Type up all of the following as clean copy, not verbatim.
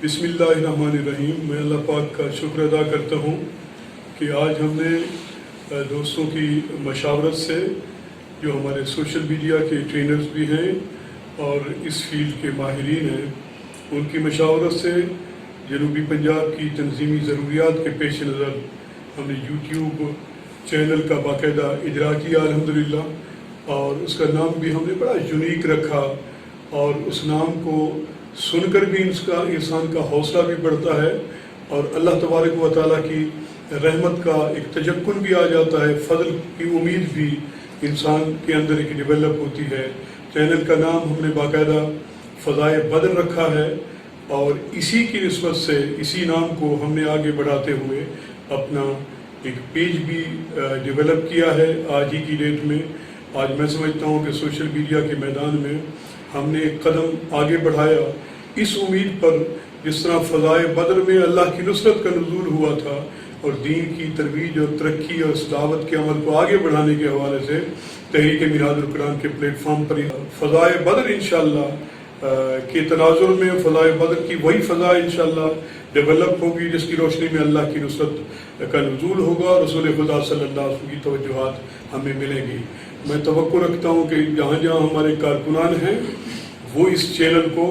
बिस्मिल्लाहिर्रहमानिर्रहीम। मैं अल्लाह पाक का शुक्र अदा करता हूँ कि आज हमने दोस्तों की मशावरत से, जो हमारे सोशल मीडिया के ट्रेनर्स भी हैं और इस फील्ड के माहिरीन हैं, उनकी मशावरत से जनूबी पंजाब की तंजीमी ज़रूरियात के पेश नज़र हमने यूट्यूब चैनल का बाकायदा इजरा किया अल्हम्दुलिल्लाह। और उसका नाम भी हमने बड़ा यूनिक रखा और उस नाम को सुनकर भी इंसान का हौसला भी बढ़ता है और अल्लाह तबारक व तआला की रहमत का एक तजक्कुन भी आ जाता है, फजल की उम्मीद भी इंसान के अंदर एक डेवलप होती है। चैनल का नाम हमने बाकायदा फ़ज़ाए बद्र रखा है और इसी की निस्बत से इसी नाम को हमने आगे बढ़ाते हुए अपना एक पेज भी डेवलप किया है। आज ही की डेट में आज मैं समझता हूँ कि सोशल मीडिया के मैदान में हमने एक कदम आगे बढ़ाया इस उम्मीद पर, जिस तरह फ़ज़ाए बद्र में अल्लाह की नुसरत का नुज़ूल हुआ था और दीन की तरवीज और तरक्की और इस दावत के अमल को आगे बढ़ाने के हवाले से तहरीक मिरादुल कुरान के प्लेटफॉर्म पर फ़ज़ाए बद्र इंशाअल्लाह के तनाजुर में फ़ज़ाए बद्र की वही फ़ज़ा इंशाअल्लाह डेवलप होगी जिसकी रोशनी में अल्लाह की नुसरत का नुज़ूल होगा और रसूल खुदा सल्लल्लाहु अलैहि वसल्लम की तवज्जुहात हमें मिलेगी। मैं तवक्को रखता हूँ कि जहाँ जहाँ हमारे कारकुनान हैं वो इस चैनल को,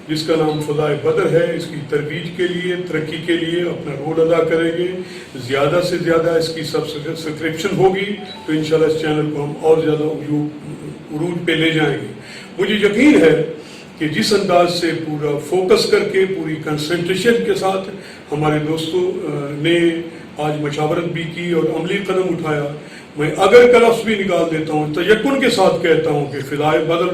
जिसका नाम फ़ज़ाए बद्र है, इसकी तरवीज के लिए, तरक्की के लिए अपना रोल अदा करेंगे। ज़्यादा से ज़्यादा इसकी सब्सक्रिप्शन होगी तो इंशाल्लाह इस चैनल को हम और ज़्यादा उरूज पे ले जाएंगे। मुझे यकीन है कि जिस अंदाज से पूरा फोकस करके, पूरी कंसंट्रेशन के साथ हमारे दोस्तों ने आज मशावरत भी की और अमली कदम उठाया, मैं अगर कलफ्स भी निकाल देता हूँ तो यकीन के साथ कहता हूँ कि फ़ज़ाए बद्र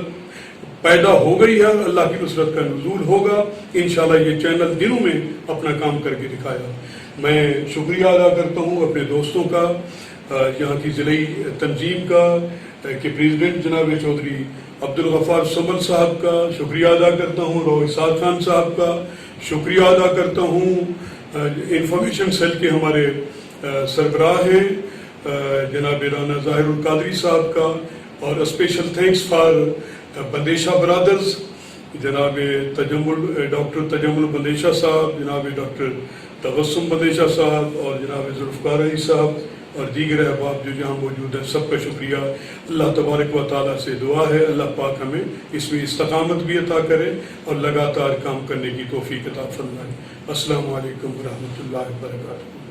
पैदा हो गई है, अल्लाह की नुसरत का नुज़ूल होगा इंशाल्लाह। ये चैनल दिनों में अपना काम करके दिखाया। मैं शुक्रिया अदा करता हूँ अपने दोस्तों का, यहाँ की ज़िले तंजीम का के प्रेसिडेंट जनाब चौधरी अब्दुल गफ़ार समद साहब का शुक्रिया अदा करता हूँ, रोहित खान साहब का शुक्रिया अदा करता हूँ, इंफॉर्मेशन सेल के हमारे सरबराह हैं जनाब राना ज़ाहिरुल कादरी साहब का, और special thanks for Bandesha brothers, जनाब डॉक्टर तजम्मुल बंदेशा साहब, जनाब डॉक्टर तबस्सुम बंदेशा साहब और जनाब जुल्फ़िकार अली साहब और दीगर अहबाब जो जहाँ मौजूद हैं, सबका शुक्रिया। अल्लाह तबारक व तआला से दुआ है अल्लाह पाक हमें इसमें इस्तकामत भी अता करे और लगातार काम करने की तौफीक अता फरमाए। अस्सलामु अलैकुम व रहमतुल्लाहि व बरकातुहू।